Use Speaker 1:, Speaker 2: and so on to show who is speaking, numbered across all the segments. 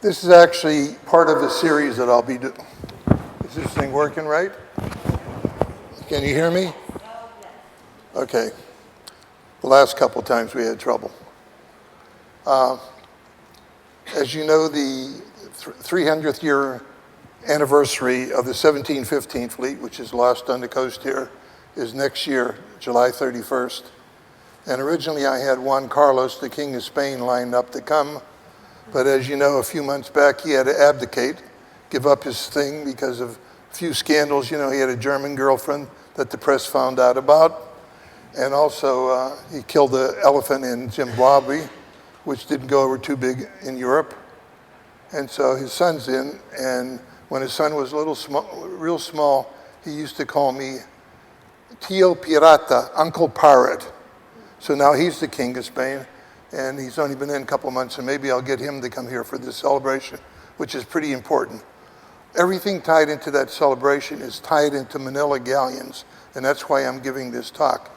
Speaker 1: This is actually part of the series that I'll be doing. Is this thing working right? Can you hear me? Okay. The last couple times we had trouble. As you know, the 300th year anniversary of the 1715 fleet, which is lost on the coast here, is next year, July 31st. And originally I had Juan Carlos, the King of Spain, lined up to come. But as you know, a few months back, he had to abdicate, give up his thing because of a few scandals. You know, he had a German girlfriend that the press found out about. And also, he killed the elephant in Zimbabwe, which didn't go over too big in Europe. And so his son's in, and when his son was real small, he used to call me Tio Pirata, Uncle Pirate. So now he's the King of Spain, and he's only been in a couple months, and maybe I'll get him to come here for this celebration, which is pretty important. Everything tied into that celebration is tied into Manila Galleons, and that's why I'm giving this talk.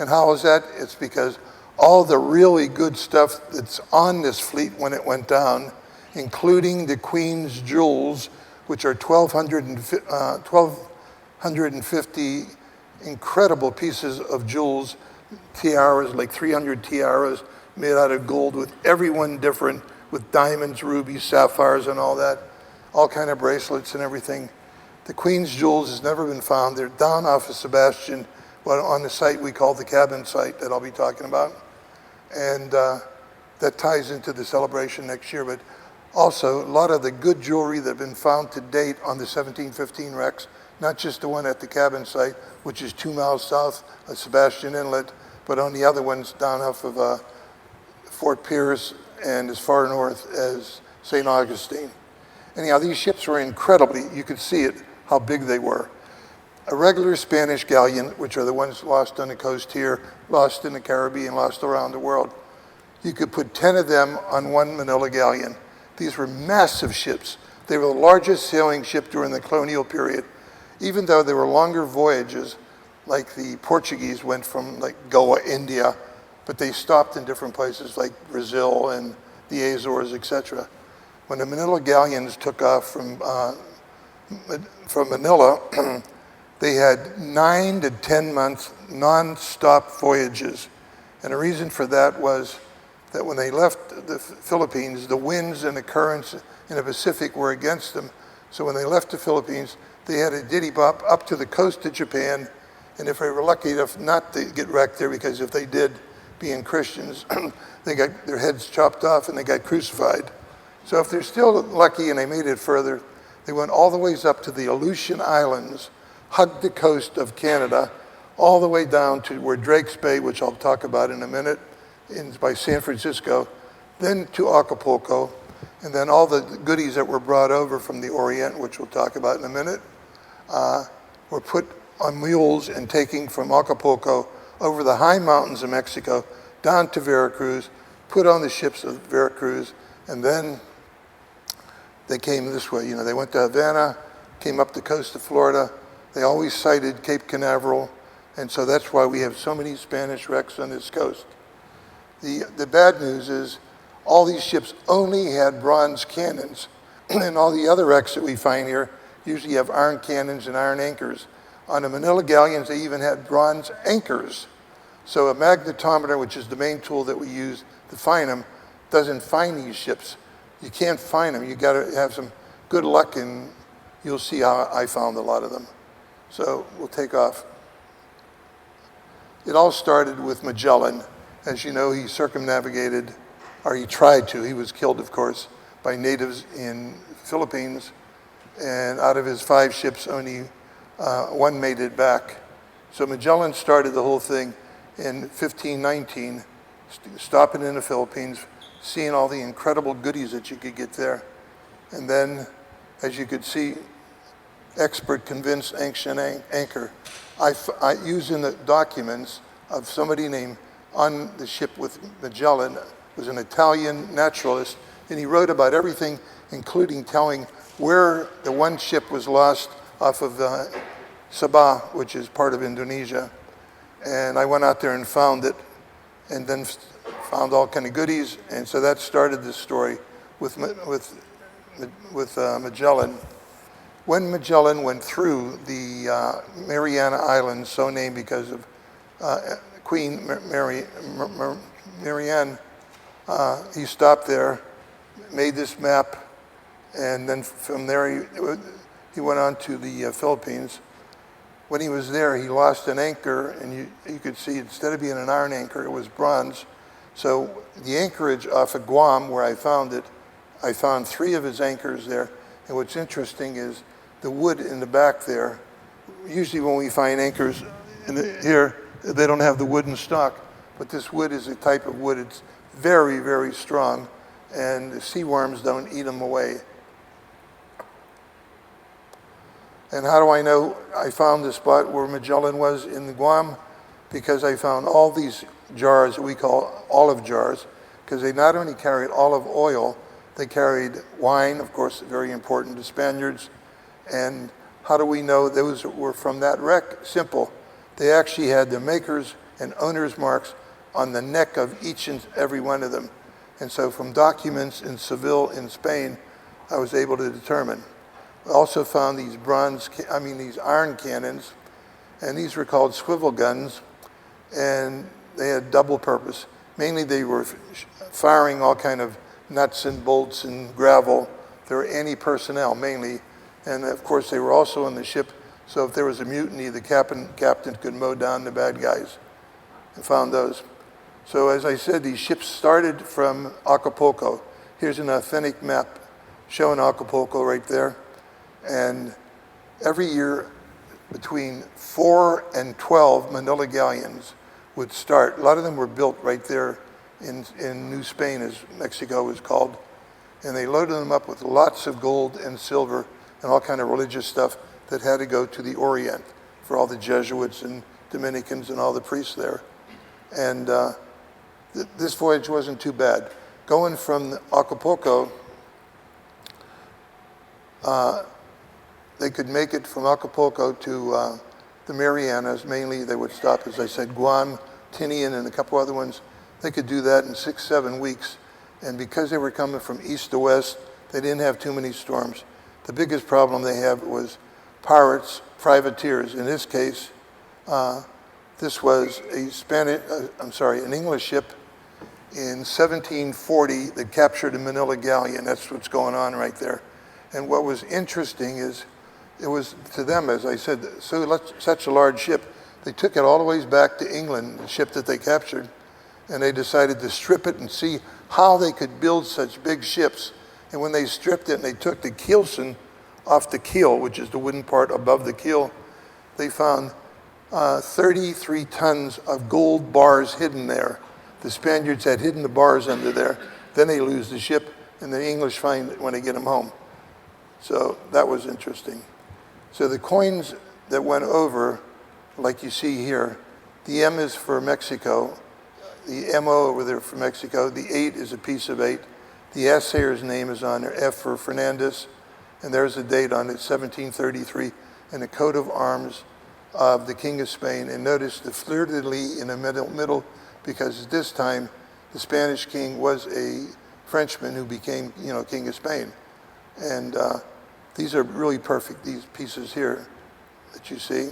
Speaker 1: And how is that? It's because all the really good stuff that's on this fleet when it went down, including the Queen's jewels, which are 1,250 incredible pieces of jewels, tiaras, like 300 tiaras made out of gold with everyone different, with diamonds, rubies, sapphires, and all that, all kind of bracelets and everything. The Queen's jewels has never been found. They're down off of Sebastian, on the site we call the cabin site that I'll be talking about. And that ties into the celebration next year. But also, a lot of the good jewelry that have been found to date on the 1715 wrecks, not just the one at the cabin site, which is 2 miles south of Sebastian Inlet, but on the other ones down off of Fort Pierce and as far north as St. Augustine. Anyhow, these ships were incredibly, you could see it, how big they were. A regular Spanish galleon, which are the ones lost on the coast here, lost in the Caribbean, lost around the world, you could put 10 of them on one Manila galleon. These were massive ships. They were the largest sailing ship during the colonial period. Even though they were longer voyages, like the Portuguese went from like Goa, India, but they stopped in different places like Brazil and the Azores, etc. When the Manila Galleons took off from Manila, they had 9 to 10 months non-stop voyages. And the reason for that was that when they left the Philippines, the winds and the currents in the Pacific were against them. So when they left the Philippines, they had a diddy-bop up to the coast of Japan, and if they were lucky enough not to get wrecked there, because if they did, being Christians, they got their heads chopped off and they got crucified. So if they're still lucky and they made it further, they went all the ways up to the Aleutian Islands, hugged the coast of Canada, all the way down to where Drake's Bay, which I'll talk about in a minute, by San Francisco, then to Acapulco, and then all the goodies that were brought over from the Orient, which we'll talk about in a minute, were put on mules and taken from Acapulco over the high mountains of Mexico, down to Veracruz, put on the ships of Veracruz, and then they came this way. You know, they went to Havana, came up the coast of Florida. They always cited Cape Canaveral, and so that's why we have so many Spanish wrecks on this coast. The bad news is all these ships only had bronze cannons, and all the other wrecks that we find here usually have iron cannons and iron anchors. On the Manila Galleons, they even had bronze anchors. So a magnetometer, which is the main tool that we use to find them, doesn't find these ships. You can't find them. You gotta have some good luck, and you'll see how I found a lot of them. So we'll take off. It all started with Magellan. As you know, he circumnavigated, or he tried to. He was killed, of course, by natives in Philippines, and out of his 5 ships, only one made it back. So Magellan started the whole thing in 1519, stopping in the Philippines, seeing all the incredible goodies that you could get there. And then, as you could see, expert convinced ancient anchor. I used in the documents of somebody named on the ship with Magellan, was an Italian naturalist, and he wrote about everything, including telling where the one ship was lost off of Sabah, which is part of Indonesia. And I went out there and found it, and then found all kind of goodies, and so that started this story with Magellan. When Magellan went through the Mariana Islands, so named because of Queen Marianne, he stopped there, made this map, and then from there he went on to the Philippines. When he was there, he lost an anchor, and you could see instead of being an iron anchor, it was bronze. So the anchorage off of Guam, where I found it, I found 3 of his anchors there. And what's interesting is the wood in the back there. Usually when we find anchors here, they don't have the wooden stock, but this wood is a type of wood. It's very, very strong, and the sea worms don't eat them away. And how do I know I found the spot where Magellan was in Guam? Because I found all these jars that we call olive jars, because they not only carried olive oil, they carried wine, of course, very important to Spaniards. And how do we know those were from that wreck? Simple. They actually had the makers and owners' marks on the neck of each and every one of them. And so from documents in Seville in Spain, I was able to determine. I also found these these iron cannons, and these were called swivel guns, and they had double purpose. Mainly they were firing all kind of nuts and bolts and gravel. They were anti-personnel mainly, and of course they were also on the ship, so if there was a mutiny, the captain could mow down the bad guys. I found those. So as I said, these ships started from Acapulco. Here's an authentic map showing Acapulco right there. And every year, between 4 and 12 Manila Galleons would start. A lot of them were built right there in New Spain, as Mexico was called. And they loaded them up with lots of gold and silver and all kind of religious stuff that had to go to the Orient for all the Jesuits and Dominicans and all the priests there. And this voyage wasn't too bad. Going from Acapulco, they could make it from Acapulco to the Marianas. Mainly they would stop, as I said, Guam, Tinian, and a couple other ones. They could do that in 6-7 weeks. And because they were coming from east to west, they didn't have too many storms. The biggest problem they had was pirates, privateers. In this case, this was an English ship in 1740 that captured a Manila Galleon. That's what's going on right there. And what was interesting is, it was to them, as I said, such a large ship, they took it all the way back to England, the ship that they captured, and they decided to strip it and see how they could build such big ships. And when they stripped it and they took the keelson off the keel, which is the wooden part above the keel, they found 33 tons of gold bars hidden there. The Spaniards had hidden the bars under there. Then they lose the ship, and the English find it when they get them home. So that was interesting. So the coins that went over, like you see here, the M is for Mexico, the MO over there for Mexico, the 8 is a piece of 8, the assayer's name is on there, F for Fernandez, and there's a date on it, 1733, and the coat of arms of the King of Spain. And notice the fleur-de-lis in the middle, because at this time, the Spanish king was a Frenchman who became, King of Spain. And these are really perfect, these pieces here that you see.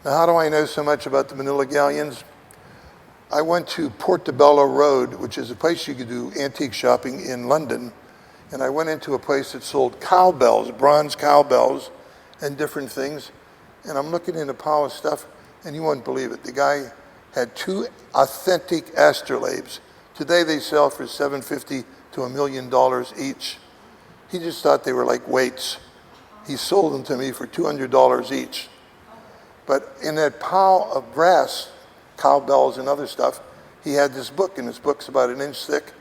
Speaker 1: Now, how do I know so much about the Manila Galleons? I went to Portobello Road, which is a place you could do antique shopping in London. And I went into a place that sold cowbells, bronze cowbells, and different things. And I'm looking in a pile of stuff, and you won't believe it. The guy had 2 authentic astrolabes. Today they sell for $750 to $1 million each. He just thought they were like weights. He sold them to me for $200 each. But in that pile of brass, cowbells and other stuff, he had this book, and this book's about 1 inch thick,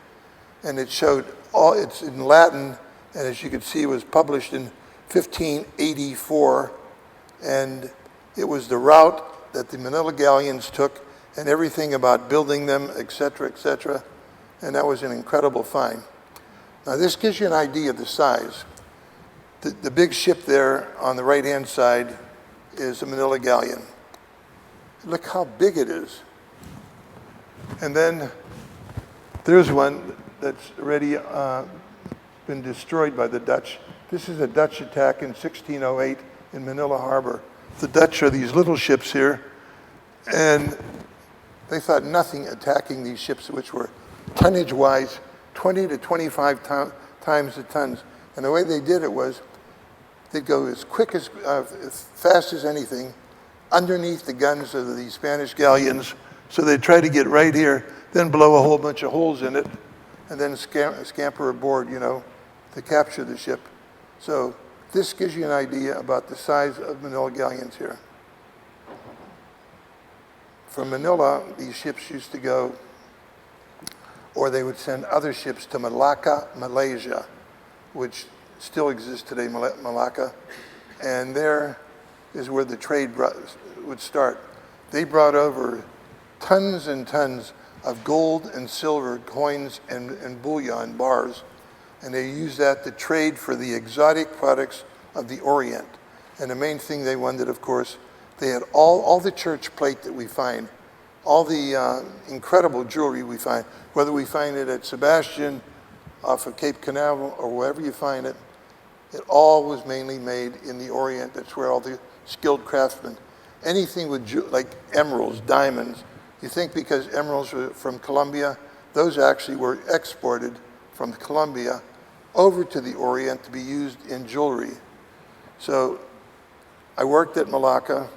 Speaker 1: and it showed it's in Latin, and as you can see, it was published in 1584, and it was the route that the Manila Galleons took and everything about building them, et cetera, and that was an incredible find. Now this gives you an idea of the size. The big ship there on the right-hand side is a Manila Galleon. Look how big it is. And then there's one that's already been destroyed by the Dutch. This is a Dutch attack in 1608 in Manila Harbor. The Dutch are these little ships here, and they thought nothing attacking these ships, which were tonnage-wise 20 to 25 times the tons. And the way they did it was they'd go as fast as anything underneath the guns of the Spanish galleons. So they'd try to get right here, then blow a whole bunch of holes in it, and then scamper aboard, to capture the ship. So this gives you an idea about the size of Manila galleons here. From Manila, these ships used to go, or they would send other ships to Malacca, Malaysia, which still exists today, Malacca. And there is where the trade would start. They brought over tons and tons of gold and silver coins and bullion bars, and they used that to trade for the exotic products of the Orient. And the main thing they wanted, of course, they had all the church plate that we find, all the incredible jewelry we find, whether we find it at Sebastian, off of Cape Canaveral, or wherever you find it, it all was mainly made in the Orient. That's where all the skilled craftsmen, anything with like emeralds, diamonds, you think because emeralds were from Colombia, those actually were exported from Colombia over to the Orient to be used in jewelry. So I worked at Malacca.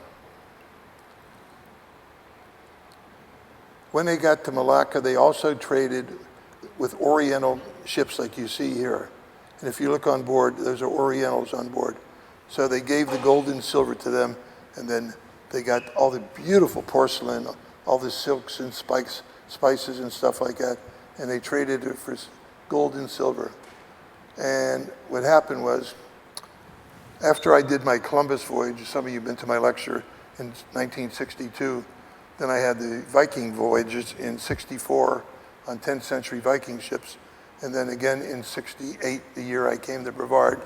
Speaker 1: When they got to Malacca, they also traded with Oriental ships like you see here. And if you look on board, those are Orientals on board. So they gave the gold and silver to them, and then they got all the beautiful porcelain, all the silks and spices and stuff like that, and they traded it for gold and silver. And what happened was, after I did my Columbus voyage, some of you have been to my lecture in 1962, then I had the Viking voyages in 64 on 10th century Viking ships, and then again in 68, the year I came to Brevard.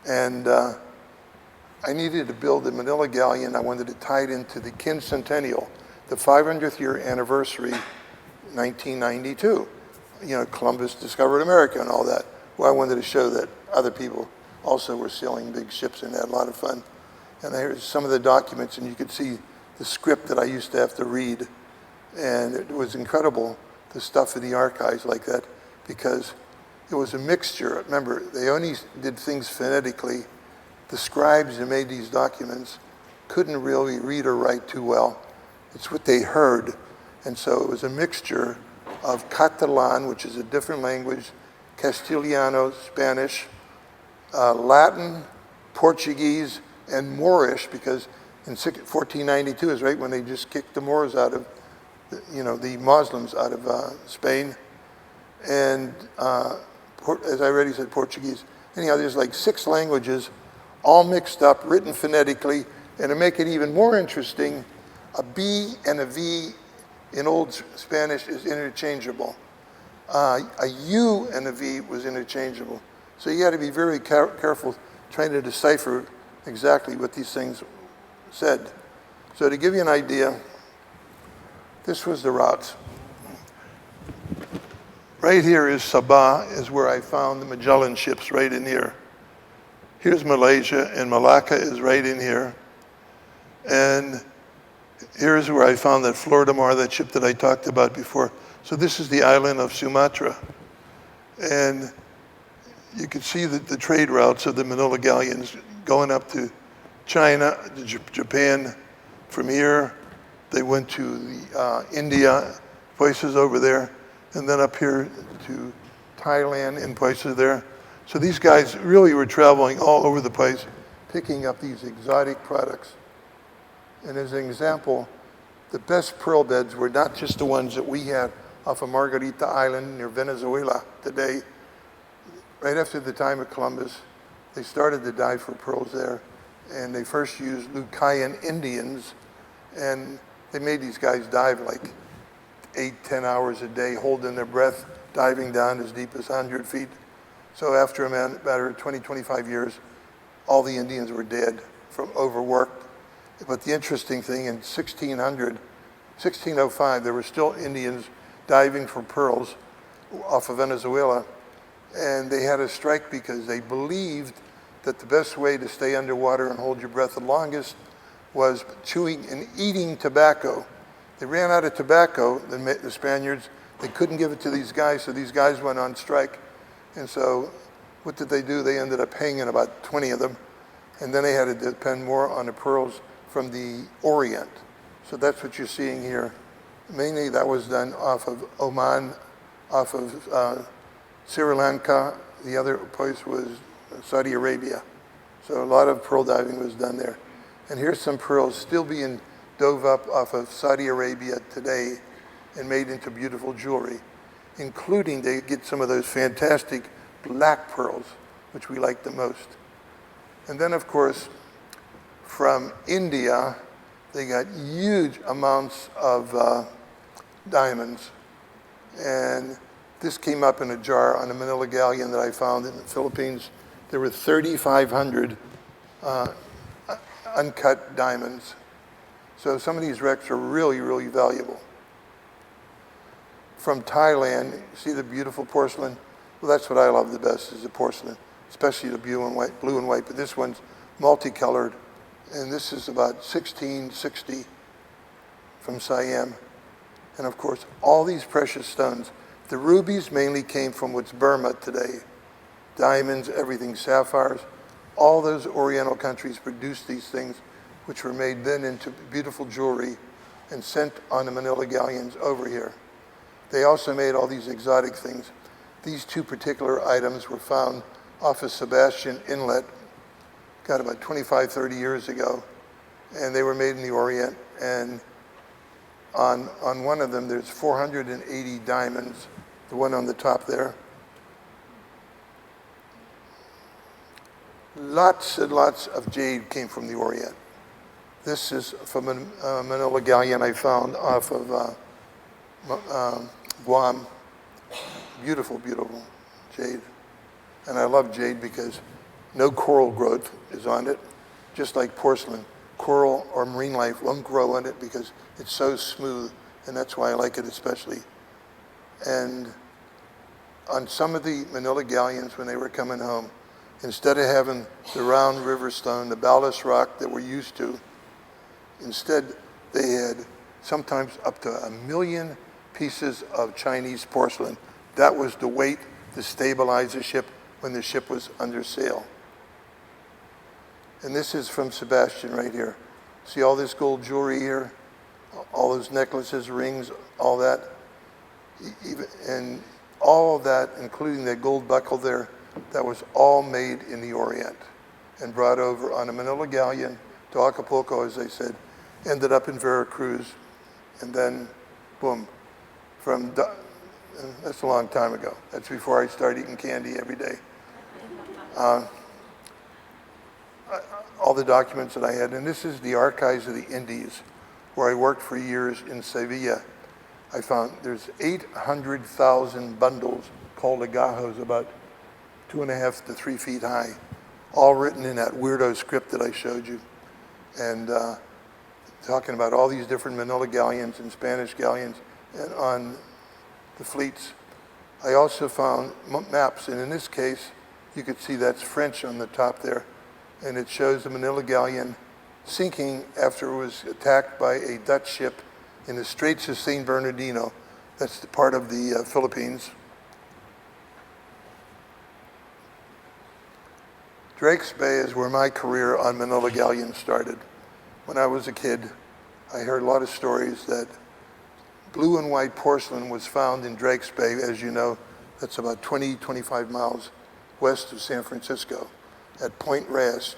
Speaker 1: And I needed to build a Manila Galleon. I wanted to tie it into the quincentennial, the 500th year anniversary, 1992. Columbus discovered America and all that. Well, I wanted to show that other people also were sailing big ships and had a lot of fun. And here's some of the documents, and you could see the script that I used to have to read. And it was incredible, the stuff in the archives like that, because it was a mixture. Remember, they only did things phonetically. The scribes who made these documents couldn't really read or write too well. It's what they heard. And so it was a mixture of Catalan, which is a different language, Castellano, Spanish, Latin, Portuguese, and Moorish, because in 1492 is right when they just kicked the Moors out of, the Muslims out of Spain. And as I already said, Portuguese. Anyhow, there's like 6 languages, all mixed up, written phonetically, and to make it even more interesting, a B and a V in Old Spanish is interchangeable. A U and a V was interchangeable. So you had to be very careful trying to decipher exactly what these things said. So to give you an idea, this was the routes. Right here is Sabah, is where I found the Magellan ships, right in here. Here's Malaysia, and Malacca is right in here. And here's where I found that Florida Mar, that ship that I talked about before. So this is the island of Sumatra. And you can see the trade routes of the Manila Galleons going up to China, to Japan. From here, they went to India, places over there, and then up here to Thailand and places there. So these guys really were traveling all over the place, picking up these exotic products. And as an example, the best pearl beds were not just the ones that we had off of Margarita Island near Venezuela today. Right after the time of Columbus, they started to dive for pearls there. And they first used Lucayan Indians, and they made these guys dive like 8-10 hours a day, holding their breath, diving down as deep as 100 feet. So after a matter of 20-25 years, all the Indians were dead from overwork. But the interesting thing, in 1605, there were still Indians diving for pearls off of Venezuela. And they had a strike because they believed that the best way to stay underwater and hold your breath the longest was chewing and eating tobacco. They ran out of tobacco, the Spaniards. They couldn't give it to these guys, so these guys went on strike. And so what did they do? They ended up hanging about 20 of them. And then they had to depend more on the pearls from the Orient. So that's what you're seeing here. Mainly that was done off of Oman, off of Sri Lanka. The other place was Saudi Arabia. So a lot of pearl diving was done there. And here's some pearls still being dove up off of Saudi Arabia today and made into beautiful jewelry, including they get some of those fantastic black pearls, which we like the most. And then, of course, from India, they got huge amounts of diamonds. And this came up in a jar on a Manila Galleon that I found in the Philippines. There were 3,500 uncut diamonds. So some of these wrecks are really, really valuable. From Thailand, you see the beautiful porcelain? Well, that's what I love the best is the porcelain, especially the blue and white, but this one's multicolored. And this is about 1660 from Siam. And of course, all these precious stones. The rubies mainly came from what's Burma today. Diamonds, everything, sapphires. All those Oriental countries produced these things, which were made then into beautiful jewelry and sent on the Manila Galleons over here. They also made all these exotic things. These two particular items were found off of Sebastian Inlet, got about 25, 30 years ago, and they were made in the Orient. And on one of them, there's 480 diamonds, the one on the top there. Lots and lots of jade came from the Orient. This is from a Manila Galleon I found off of Guam. Beautiful, beautiful jade. And I love jade because no coral growth is on it, just like porcelain. Coral or marine life won't grow on it because it's so smooth, and that's why I like it especially. And on some of the Manila Galleons when they were coming home, instead of having the round river stone, the ballast rock that we're used to, instead they had sometimes up to 1 million pieces of Chinese porcelain. That was the weight to stabilize the ship when the ship was under sail. And this is from Sebastian right here. See all this gold jewelry here? All those necklaces, rings, all that. And all of that, including that gold buckle there, that was all made in the Orient and brought over on a Manila Galleon to Acapulco, as they said, ended up in Veracruz, and then, boom, that's a long time ago. That's before I started eating candy every day. All the documents that I had, and this is the Archives of the Indies, where I worked for years in Sevilla. I found there's 800,000 bundles called legajos, about 2.5 to 3 feet high, all written in that weirdo script that I showed you. And talking about all these different Manila Galleons and Spanish galleons and on the fleets. I also found maps, and in this case, you could see that's French on the top there, and it shows the Manila Galleon sinking after it was attacked by a Dutch ship in the Straits of St. Bernardino. That's the part of the Philippines. Drake's Bay is where my career on Manila Galleon started. When I was a kid, I heard a lot of stories that blue and white porcelain was found in Drake's Bay. As you know, that's about 20, 25 miles west of San Francisco at Point Reyes.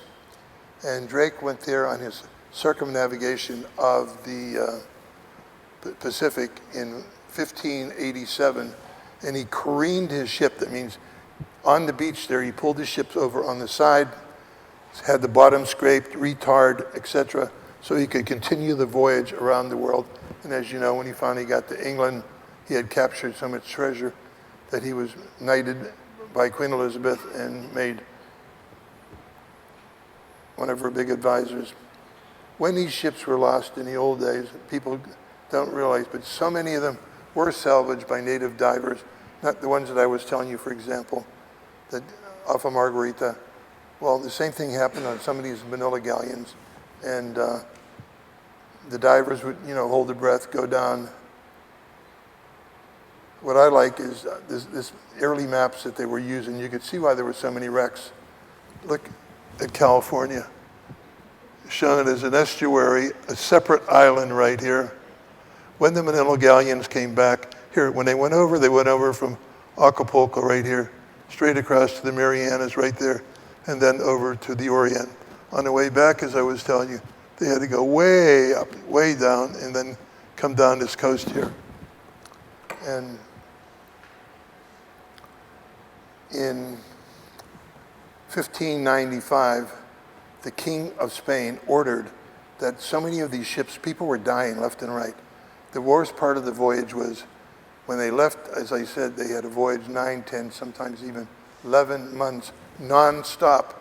Speaker 1: And Drake went there on his circumnavigation of the Pacific in 1587, and he careened his ship. That means on the beach there, he pulled his ships over on the side, had the bottom scraped, retard, etc., so he could continue the voyage around the world. And as you know, when he finally got to England, he had captured so much treasure that he was knighted by Queen Elizabeth and made one of her big advisors. When these ships were lost in the old days, people don't realize, but so many of them were salvaged by native divers, not the ones that I was telling you, for example. that off of Margarita. Well, the same thing happened on some of these Manila Galleons, and the divers would, hold their breath, go down. What I like is this early maps that they were using. You could see why there were so many wrecks. Look at California, shown as an estuary, a separate island right here. When the Manila Galleons came back, here, when they went over from Acapulco right here, straight across to the Marianas right there, and then over to the Orient. On the way back, as I was telling you, they had to go way up, way down, and then come down this coast here. And in 1595, the King of Spain ordered that so many of these ships, people were dying left and right. The worst part of the voyage was when they left, as I said, they had a voyage 9, 10, sometimes even 11 months, non-stop.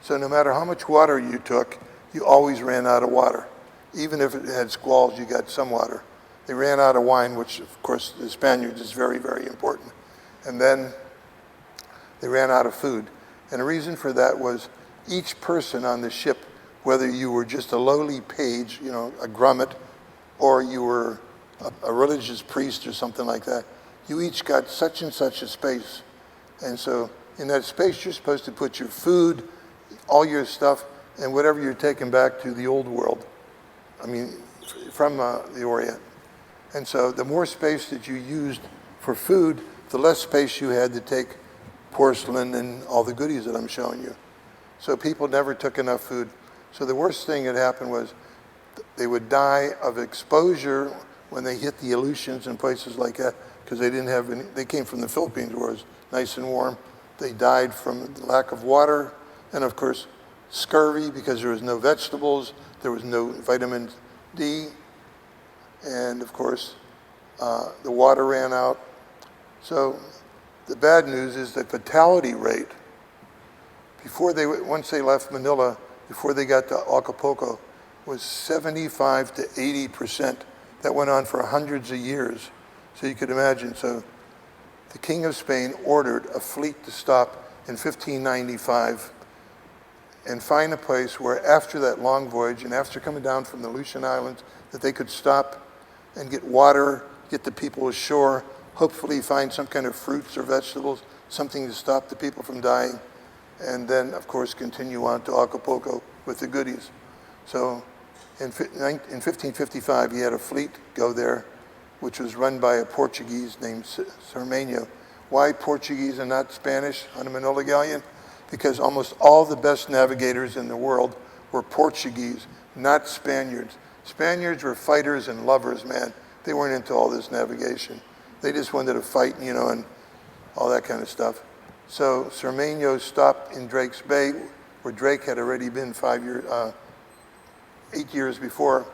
Speaker 1: So no matter how much water you took, you always ran out of water. Even if it had squalls, you got some water. They ran out of wine, which of course the Spaniards is very, very important. And then they ran out of food. And the reason for that was each person on the ship, whether you were just a lowly page, a grummet, or you were a religious priest or something like that, you each got such and such a space. And so in that space, you're supposed to put your food, all your stuff, and whatever you're taking back to the old world. I mean, from the Orient. And so the more space that you used for food, the less space you had to take porcelain and all the goodies that I'm showing you. So people never took enough food. So the worst thing that happened was they would die of exposure when they hit the Aleutians and places like that, because they didn't have any, they came from the Philippines where it was nice and warm. They died from the lack of water, and of course, scurvy because there was no vegetables, there was no vitamin D, and of course, the water ran out. So the bad news is the fatality rate, once they left Manila, before they got to Acapulco, was 75 to 80%. That went on for hundreds of years. So you could imagine. So the King of Spain ordered a fleet to stop in 1595 and find a place where after that long voyage and after coming down from the Aleutian Islands, that they could stop and get water, get the people ashore, hopefully find some kind of fruits or vegetables, something to stop the people from dying, and then, of course, continue on to Acapulco with the goodies. So in 1555, he had a fleet go there, which was run by a Portuguese named Cermeño. Why Portuguese and not Spanish on a Manila Galleon? Because almost all the best navigators in the world were Portuguese, not Spaniards. Spaniards were fighters and lovers, man. They weren't into all this navigation. They just wanted to fight, and all that kind of stuff. So Cermeño stopped in Drake's Bay, where Drake had already been 8 years before.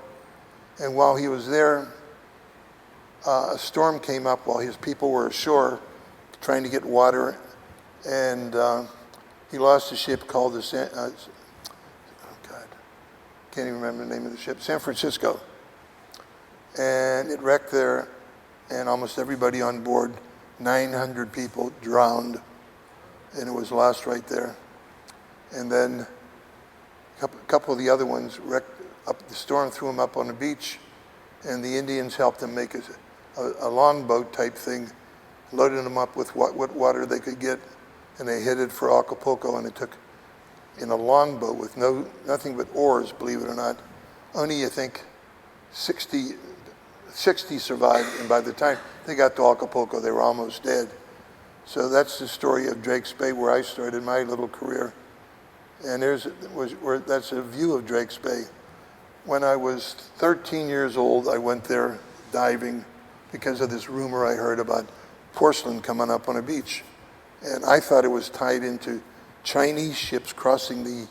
Speaker 1: And while he was there, a storm came up while his people were ashore trying to get water, and he lost a ship called the can't even remember the name of the ship, San Francisco. And it wrecked there, and almost everybody on board, 900 people drowned, and it was lost right there. And then a couple of the other ones wrecked up, the storm threw them up on the beach, and the Indians helped them make a longboat type thing, loaded them up with what water they could get, and they headed for Acapulco, and it took, in a longboat with nothing but oars, believe it or not, only, I think, 60 survived, and by the time they got to Acapulco, they were almost dead. So that's the story of Drake's Bay, where I started my little career. And that's a view of Drake's Bay. When I was 13 years old, I went there diving because of this rumor I heard about porcelain coming up on a beach. And I thought it was tied into Chinese ships crossing the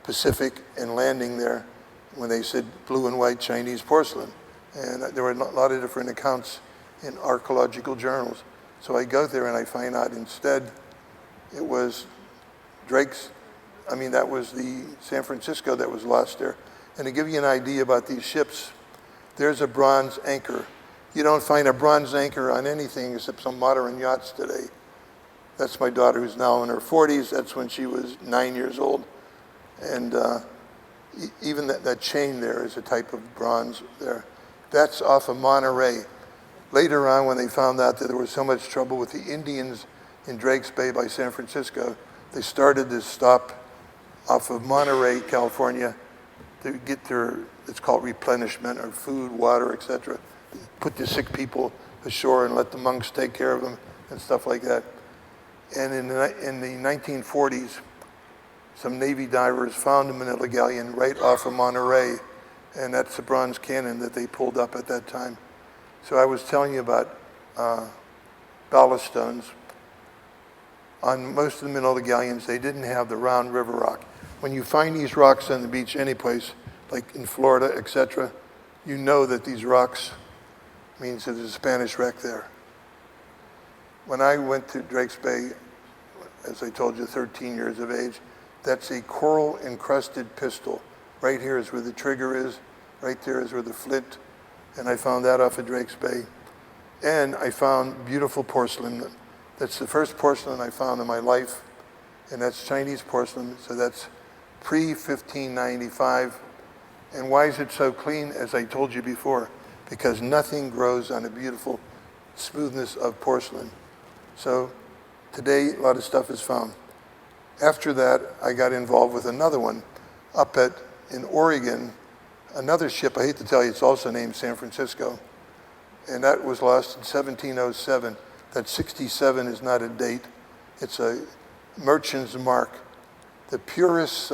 Speaker 1: Pacific and landing there when they said blue and white Chinese porcelain. And there were a lot of different accounts in archaeological journals. So I go there and I find out instead it was that was the San Francisco that was lost there. And to give you an idea about these ships, there's a bronze anchor. You don't find a bronze anchor on anything except some modern yachts today. That's my daughter who's now in her 40s. That's when she was 9 years old. And even that chain there is a type of bronze there. That's off of Monterey. Later on, when they found out that there was so much trouble with the Indians in Drake's Bay by San Francisco, they started this stop off of Monterey, California, to get their, it's called replenishment, or food, water, etc. Put the sick people ashore and let the monks take care of them and stuff like that. And in the 1940s, some Navy divers found a Manila Galleon right off of Monterey, and that's the bronze cannon that they pulled up at that time. So I was telling you about ballast stones. On most of the Manila Galleons, they didn't have the round river rock. When you find these rocks on the beach anyplace, like in Florida, etc., you know that these rocks means that there's a Spanish wreck there. When I went to Drake's Bay, as I told you, 13 years of age, that's a coral encrusted pistol. Right here is where the trigger is, right there is where the flint, and I found that off of Drake's Bay. And I found beautiful porcelain. That's the first porcelain I found in my life, and that's Chinese porcelain, so that's pre-1595. And why is it so clean? As I told you before, because nothing grows on a beautiful smoothness of porcelain. So today, a lot of stuff is found. After that, I got involved with another one up in Oregon, another ship, I hate to tell you, it's also named San Francisco, and that was lost in 1707. That 67 is not a date, it's a merchant's mark. The purest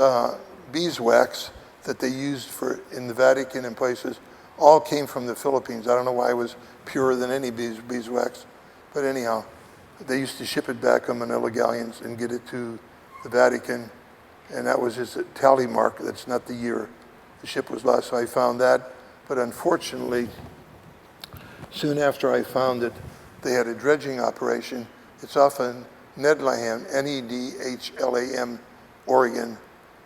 Speaker 1: beeswax that they used in the Vatican and places all came from the Philippines. I don't know why it was purer than any beeswax, but anyhow, they used to ship it back on Manila Galleons and get it to the Vatican, and that was just a tally mark. That's not the year the ship was lost, so I found that. But unfortunately, soon after I found it, they had a dredging operation. It's off in Nedlaham, Nedhlam, Oregon.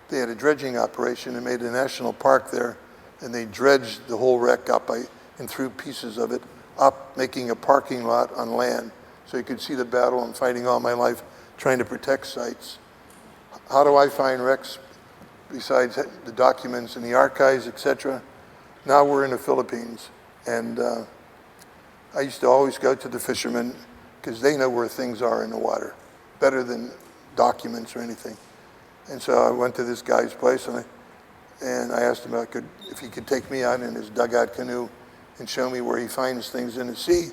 Speaker 1: They had a dredging operation and made a national park there, and they dredged the whole wreck up and threw pieces of it up, making a parking lot on land. So you could see the battle I'm fighting all my life, trying to protect sites. How do I find wrecks besides the documents in the archives, etc.? Now we're in the Philippines, and I used to always go to the fishermen because they know where things are in the water, better than documents or anything. And so I went to this guy's place, and I asked him if he could take me out in his dugout canoe and show me where he finds things in the sea.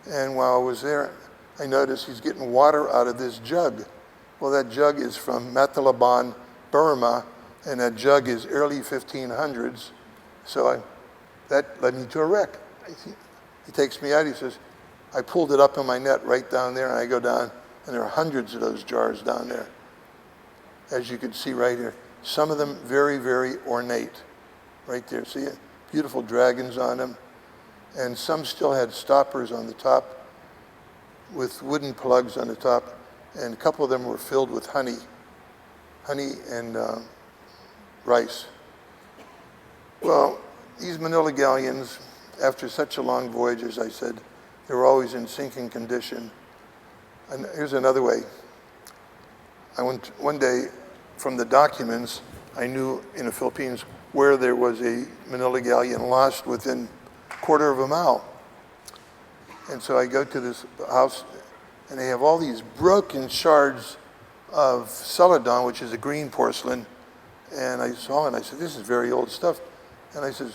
Speaker 1: And while I was there, I noticed he's getting water out of this jug. Well, that jug is from Matalaban, Burma, and that jug is early 1500s. So that led me to a wreck. He takes me out, he says, I pulled it up in my net right down there, and I go down, and there are hundreds of those jars down there, as you can see right here. Some of them very, very ornate, right there, see it? Beautiful dragons on them. And some still had stoppers on the top with wooden plugs on the top, and a couple of them were filled with honey and rice. Well, these Manila Galleons, after such a long voyage, as I said, they were always in sinking condition. And here's another way. I went one day, from the documents, I knew in the Philippines where there was a Manila Galleon lost within a quarter of a mile. And so I go to this house, and they have all these broken shards of celadon, which is a green porcelain. And I saw it, and I said, this is very old stuff. And I said,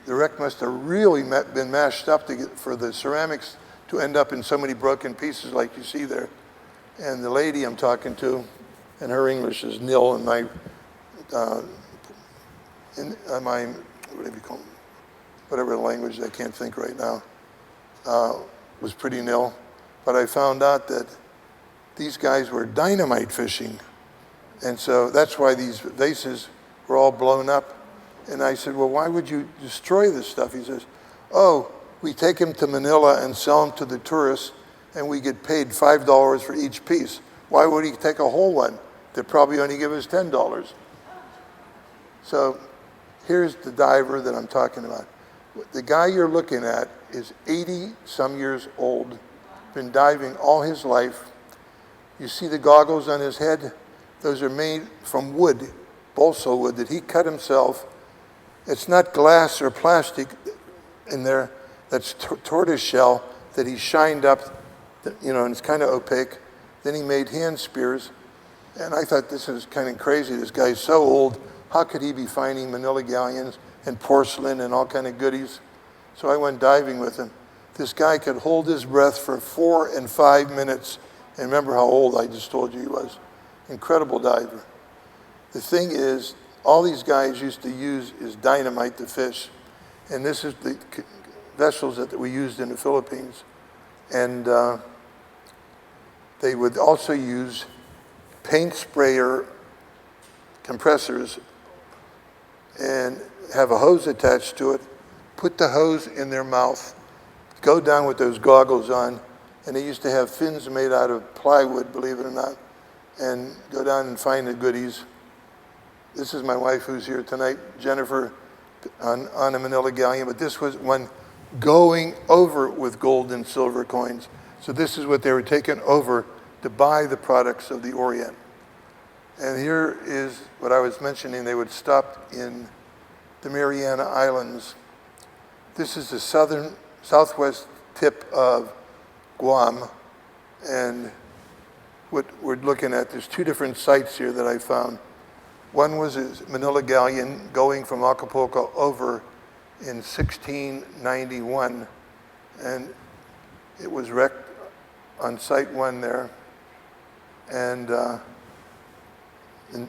Speaker 1: the wreck must have really been mashed up for the ceramics to end up in so many broken pieces like you see there. And the lady I'm talking to, and her English is nil, and my whatever language I can't think right now, was pretty nil. But I found out that these guys were dynamite fishing. And so that's why these vases were all blown up. And I said, well, why would you destroy this stuff? He says, oh, we take them to Manila and sell them to the tourists, and we get paid $5 for each piece. Why would he take a whole one? They'd probably only give us $10. So here's the diver that I'm talking about. The guy you're looking at is 80 some years old, been diving all his life. You see the goggles on his head? Those are made from wood, balsa wood, that he cut himself. It's not glass or plastic in there. That's tortoise shell that he shined up, and it's kind of opaque. Then he made hand spears. And I thought, this is kind of crazy. This guy's so old. How could he be finding Manila galleons and porcelain and all kind of goodies? So I went diving with him. This guy could hold his breath for 4 and 5 minutes. And remember how old I just told you he was. Incredible diver. The thing is, all these guys used to use is dynamite to fish. And this is the vessels that we used in the Philippines. And they would also use paint sprayer compressors and have a hose attached to it, put the hose in their mouth, go down with those goggles on, and they used to have fins made out of plywood, believe it or not, and go down and find the goodies. This is my wife who's here tonight, Jennifer, on a Manila galleon, but this was one going over with gold and silver coins. So this is what they were taking over to buy the products of the Orient. And here is what I was mentioning. They would stop in the Mariana Islands. This is the southwest tip of Guam. And what we're looking at, there's 2 different sites here that I found. One was a Manila galleon going from Acapulco over in 1691. And it was wrecked on Site 1 there. And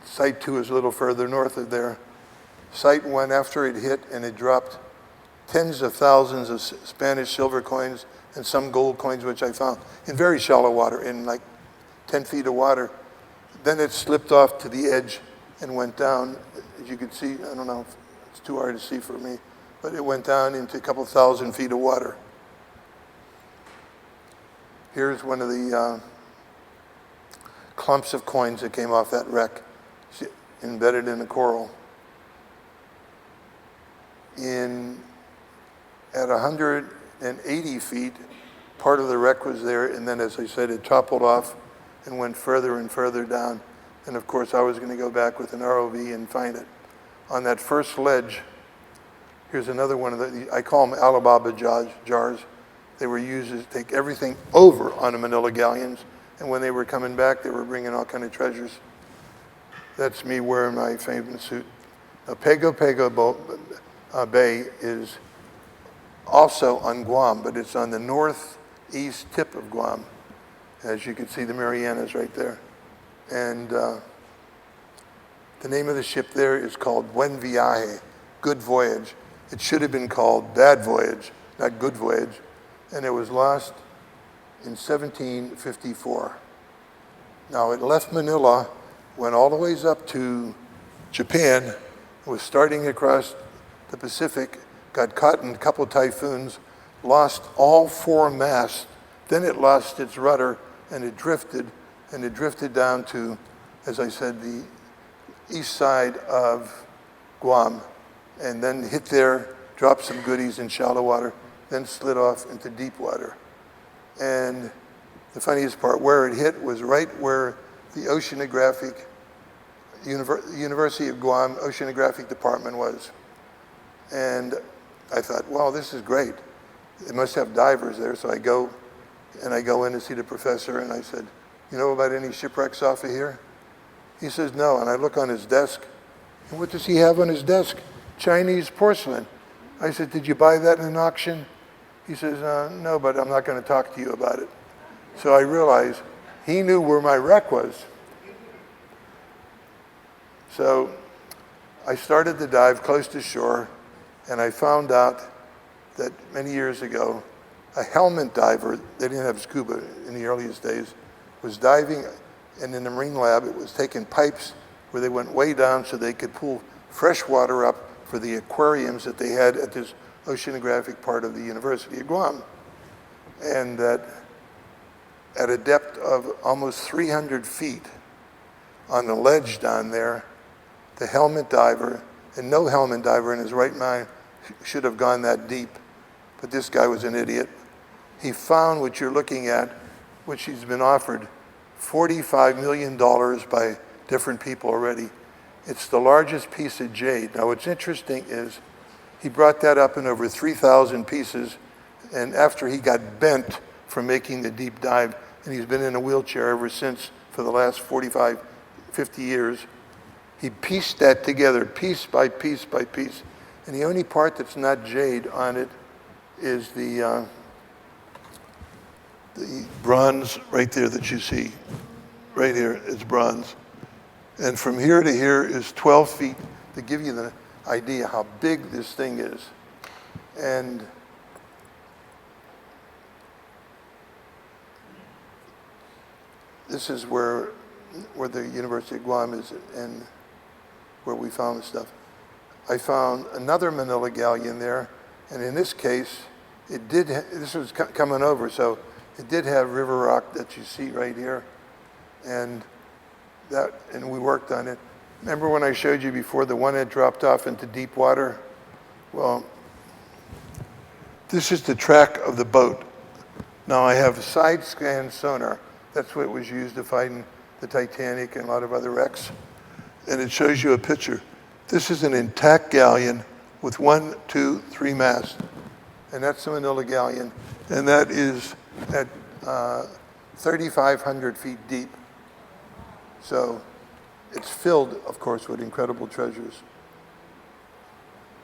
Speaker 1: Site 2 is a little further north of there. Site 1, after it hit and it dropped tens of thousands of Spanish silver coins and some gold coins, which I found in very shallow water, in like 10 feet of water. Then it slipped off to the edge and went down. As you can see, I don't know if it's too hard to see for me, but it went down into a couple thousand feet of water. Here's one of the clumps of coins that came off that wreck, embedded in the coral. At 180 feet, part of the wreck was there, and then, as I said, it toppled off and went further and further down. And of course, I was going to go back with an ROV and find it. On that first ledge, here's another one of the, I call them Alibaba jars. They were used to take everything over on the Manila galleons, and when they were coming back, they were bringing all kind of treasures. That's me wearing my famous suit. Pago Pago Bay is also on Guam, but it's on the northeast tip of Guam. As you can see, the Marianas right there. And the name of the ship there is called Buen Viaje, Good Voyage. It should have been called Bad Voyage, not Good Voyage. And it was lost in 1754. Now, it left Manila, went all the ways up to Japan, was starting across the Pacific, got caught in a couple of typhoons, lost all 4 masts, then it lost its rudder, and it drifted down to, as I said, the east side of Guam, and then hit there, dropped some goodies in shallow water, then slid off into deep water. And the funniest part, where it hit was right where the Oceanographic, University of Guam Oceanographic Department was. And I thought, wow, this is great. They must have divers there. So I go in to see the professor, and I said, you know about any shipwrecks off of here? He says, no. And I look on his desk, and what does he have on his desk? Chinese porcelain. I said, did you buy that in an auction? He says, no, but I'm not going to talk to you about it. So I realized he knew where my wreck was. So I started to dive close to shore, and I found out that many years ago, a helmet diver, they didn't have scuba in the earliest days, was diving, and in the marine lab, it was taking pipes where they went way down so they could pull fresh water up for the aquariums that they had at this oceanographic part of the University of Guam. And that at a depth of almost 300 feet on the ledge down there, the helmet diver, and no helmet diver in his right mind should have gone that deep, but this guy was an idiot. He found what you're looking at, which he's been offered $45 million by different people already. It's the largest piece of jade. Now what's interesting is he brought that up in over 3,000 pieces, and after he got bent from making the deep dive, and he's been in a wheelchair ever since for the last 45, 50 years, he pieced that together piece by piece by piece. And the only part that's not jade on it is the bronze right there that you see. Right here is bronze. And from here to here is 12 feet, to give you the idea how big this thing is. And this is where the University of Guam is and where we found the stuff. I found another Manila galleon there, and in this case, this was coming over, so it did have river rock that you see right here, and we worked on it. Remember when I showed you before the one that dropped off into deep water? Well, this is the track of the boat. Now I have a side scan sonar. That's what was used to find the Titanic and a lot of other wrecks. And it shows you a picture. This is an intact galleon with 1, 2, 3 masts. And that's the Manila Galleon. And that is at 3,500 feet deep. So it's filled, of course, with incredible treasures.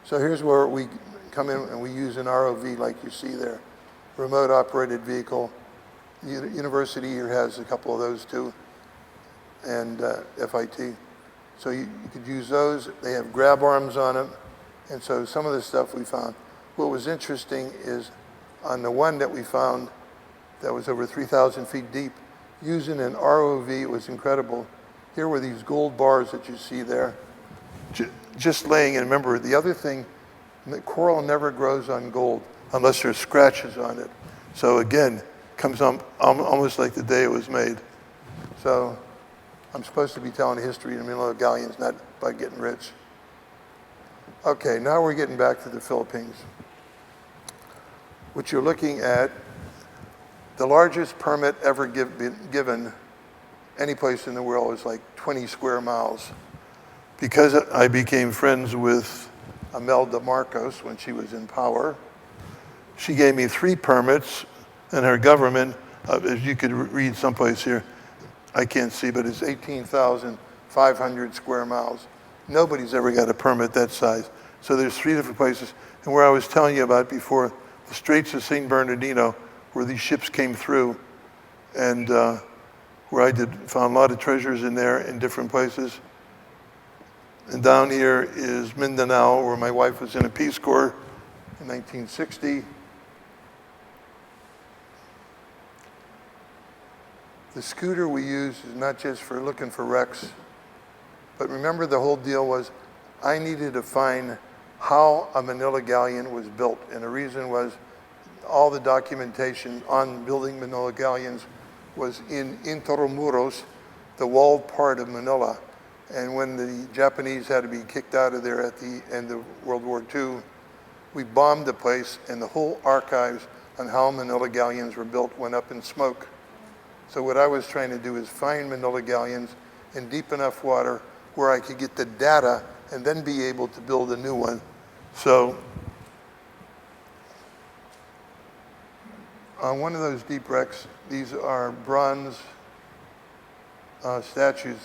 Speaker 1: So here's where we come in and we use an ROV like you see there. Remote operated vehicle. The university here has a couple of those too, and FIT. So you could use those. They have grab arms on them. And so some of the stuff we found. What was interesting is on the one that we found that was over 3,000 feet deep, using an ROV, it was incredible. Here were these gold bars that you see there, just laying. And remember, the other thing, the coral never grows on gold unless there's scratches on it. So again, comes on almost like the day it was made. So I'm supposed to be telling history in Manila Galleons, not by getting rich. Okay, now we're getting back to the Philippines. What you're looking at, the largest permit ever given any place in the world is like 20 square miles. Because I became friends with Imelda Marcos when she was in power, she gave me 3 permits, and her government, as you could read someplace here, I can't see, but it's 18,500 square miles. Nobody's ever got a permit that size. So there's 3 different places. And where I was telling you about before, the Straits of St. Bernardino, where these ships came through, and where I found a lot of treasures in there in different places. And down here is Mindanao, where my wife was in a Peace Corps in 1960. The scooter we use is not just for looking for wrecks, but remember the whole deal was I needed to find how a Manila Galleon was built. And the reason was all the documentation on building Manila Galleons was in Intramuros, the walled part of Manila. And when the Japanese had to be kicked out of there at the end of World War II, we bombed the place, and the whole archives on how Manila Galleons were built went up in smoke. So what I was trying to do is find Manila Galleons in deep enough water where I could get the data and then be able to build a new one. So on one of those deep wrecks, these are bronze statues.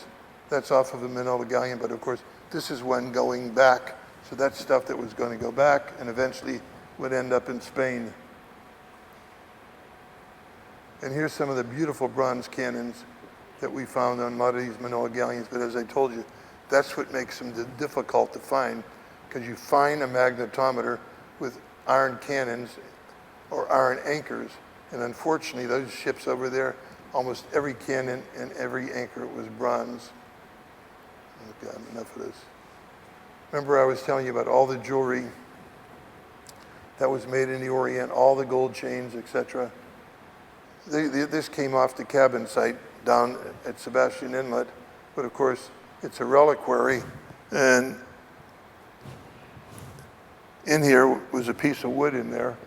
Speaker 1: That's off of a Manila Galleon, but of course, this is one going back. So that's stuff that was going to go back and eventually would end up in Spain. And here's some of the beautiful bronze cannons that we found on a lot of these Manila Galleons. But as I told you, that's what makes them difficult to find, because you find a magnetometer with iron cannons or iron anchors. And unfortunately, those ships over there, almost every cannon and every anchor was bronze. Okay, enough of this. Remember I was telling you about all the jewelry that was made in the Orient, all the gold chains, etc. This came off the cabin site down at Sebastian Inlet, but of course it's a reliquary, and in here was a piece of wood in there,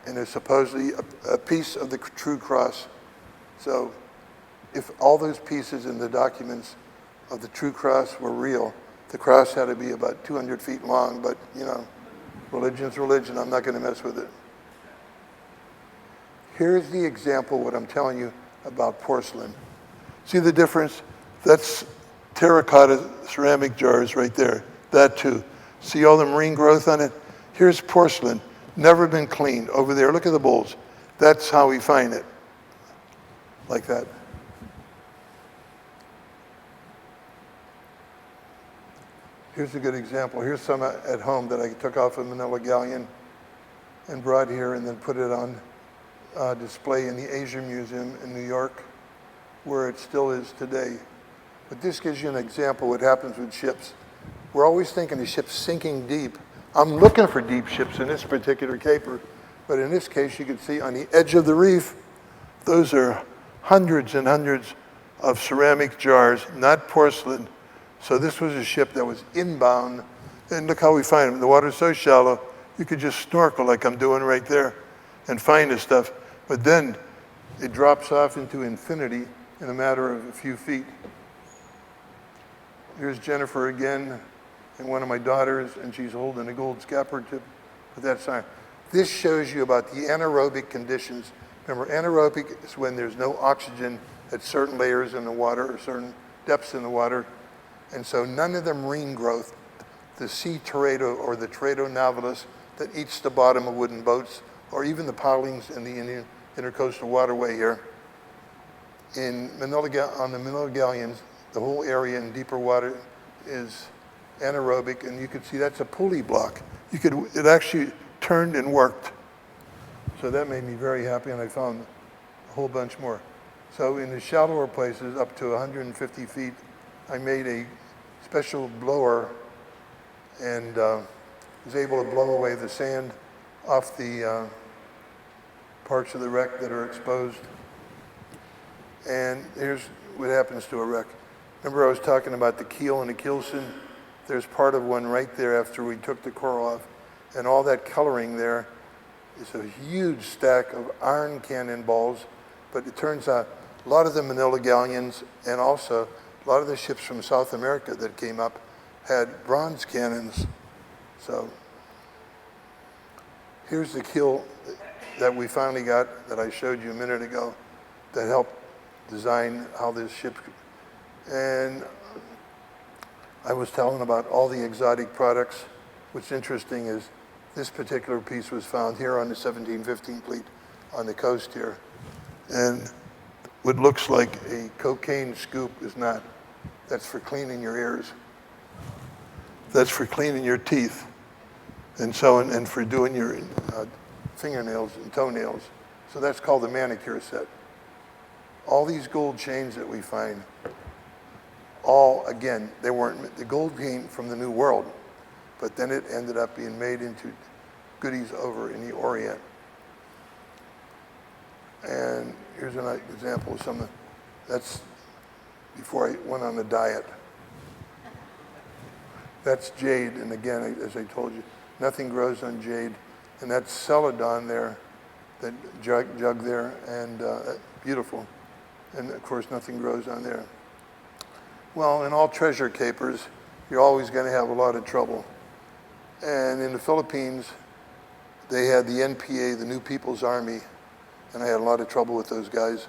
Speaker 1: and there's supposedly a piece of the true cross. So if all those pieces in the documents of the true cross were real, the cross had to be about 200 feet long, but you know, religion's religion, I'm not gonna mess with it. Here's the example, what I'm telling you about porcelain. See the difference? That's terracotta ceramic jars right there, that too. See all the marine growth on it? Here's porcelain, never been cleaned. Over there, look at the bowls. That's how we find it, like that. Here's a good example. Here's some at home that I took off a Manila Galleon and brought here and then put it on display in the Asia Museum in New York, where it still is today. But this gives you an example of what happens with ships. We're always thinking of ships sinking deep. I'm looking for deep ships in this particular caper, but in this case, you can see on the edge of the reef, those are hundreds and hundreds of ceramic jars, not porcelain. So this was a ship that was inbound, and look how we find them. The water's so shallow, you could just snorkel like I'm doing right there and find this stuff. But then it drops off into infinity in a matter of a few feet. Here's Jennifer again, and one of my daughters, and she's holding a gold scapper tip with that sign. This shows you about the anaerobic conditions. Remember, anaerobic is when there's no oxygen at certain layers in the water or certain depths in the water. And so none of the marine growth, the sea teredo or the teredo navalis that eats the bottom of wooden boats, or even the pilings in the Indian Intercoastal Waterway here, on the Manila Galleons, the whole area in deeper water is anaerobic, and you can see that's a pulley block. It actually turned and worked. So that made me very happy, and I found a whole bunch more. So in the shallower places, up to 150 feet, I made a special blower and was able to blow away the sand off the parts of the wreck that are exposed. And here's what happens to a wreck. Remember I was talking about the keel and the keelson? There's part of one right there after we took the coral off. And all that coloring there is a huge stack of iron cannonballs. But it turns out a lot of the Manila Galleons and also a lot of the ships from South America that came up had bronze cannons. So here's the keel that we finally got that I showed you a minute ago that helped design how this ship, and I was telling about all the exotic products. What's interesting is this particular piece was found here on the 1715 fleet on the coast here. And what looks like a cocaine scoop is not. That's for cleaning your ears. That's for cleaning your teeth. And so, and for doing your fingernails and toenails. So that's called the manicure set. All these gold chains that we find, all, again, the gold came from the New World, but then it ended up being made into goodies over in the Orient. And here's an example of some, that's before I went on the diet. That's jade, and again, as I told you, nothing grows on jade. And that's celadon there, that jug there, and beautiful. And of course, nothing grows on there. Well, in all treasure capers, you're always going to have a lot of trouble. And in the Philippines, they had the NPA, the New People's Army, and I had a lot of trouble with those guys.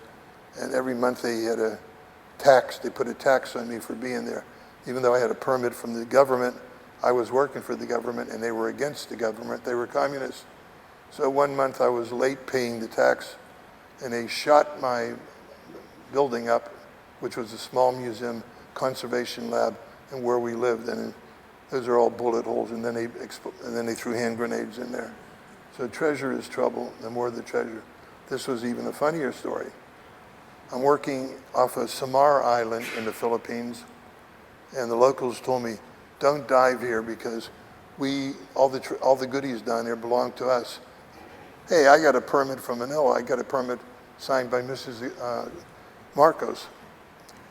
Speaker 1: And every month they had a tax, they put a tax on me for being there. Even though I had a permit from the government, I was working for the government and they were against the government. They were communists. So one month I was late paying the tax and they shot my building up, which was a small museum, conservation lab, and where we lived. And those are all bullet holes, and then they threw hand grenades in there. So treasure is trouble, the more the treasure. This was even a funnier story. I'm working off of Samar Island in the Philippines, and the locals told me, don't dive here because all the goodies down there belong to us. Hey, I got a permit from Manila. I got a permit signed by Mrs. Marcos.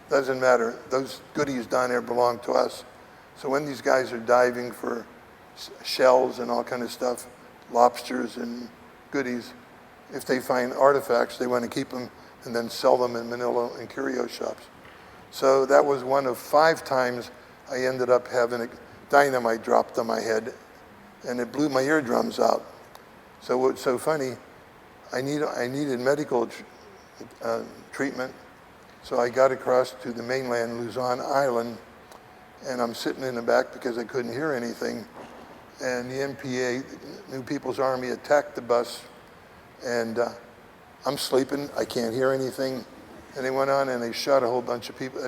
Speaker 1: Doesn't matter. Those goodies down there belong to us. So when these guys are diving for shells and all kind of stuff, lobsters and goodies, if they find artifacts, they want to keep them and then sell them in Manila in curio shops. So that was one of 5 times I ended up having a dynamite dropped on my head, and it blew my eardrums out. So what's so funny, I needed medical treatment, so I got across to the mainland, Luzon Island, and I'm sitting in the back because I couldn't hear anything. And the NPA, New People's Army, attacked the bus, and I'm sleeping, I can't hear anything. And they went on and they shot a whole bunch of people.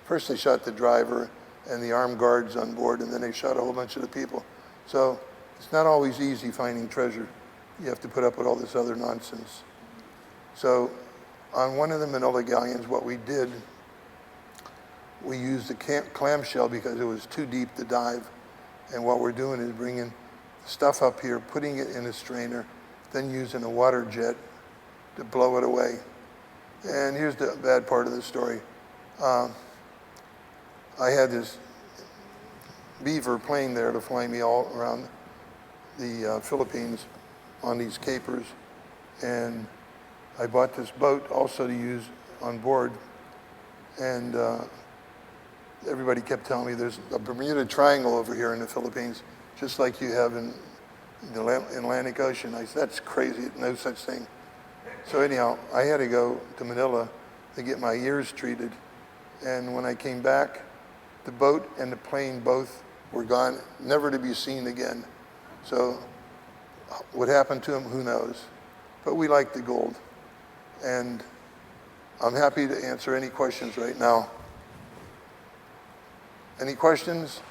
Speaker 1: First they shot the driver and the armed guards on board, and then they shot a whole bunch of the people. So it's not always easy finding treasure. You have to put up with all this other nonsense. So on one of the Manila Galleons, what we did, we used the clamshell because it was too deep to dive. And what we're doing is bringing stuff up here, putting it in a strainer, then using a water jet to blow it away. And here's the bad part of the story. I had this beaver plane there to fly me all around the Philippines on these capers. And I bought this boat also to use on board. And everybody kept telling me there's a Bermuda Triangle over here in the Philippines, just like you have in the Atlantic Ocean. I said, that's crazy, no such thing. So anyhow, I had to go to Manila to get my ears treated. And when I came back, the boat and the plane both were gone, never to be seen again. So what happened to them, who knows? But we like the gold. And I'm happy to answer any questions right now. Any questions?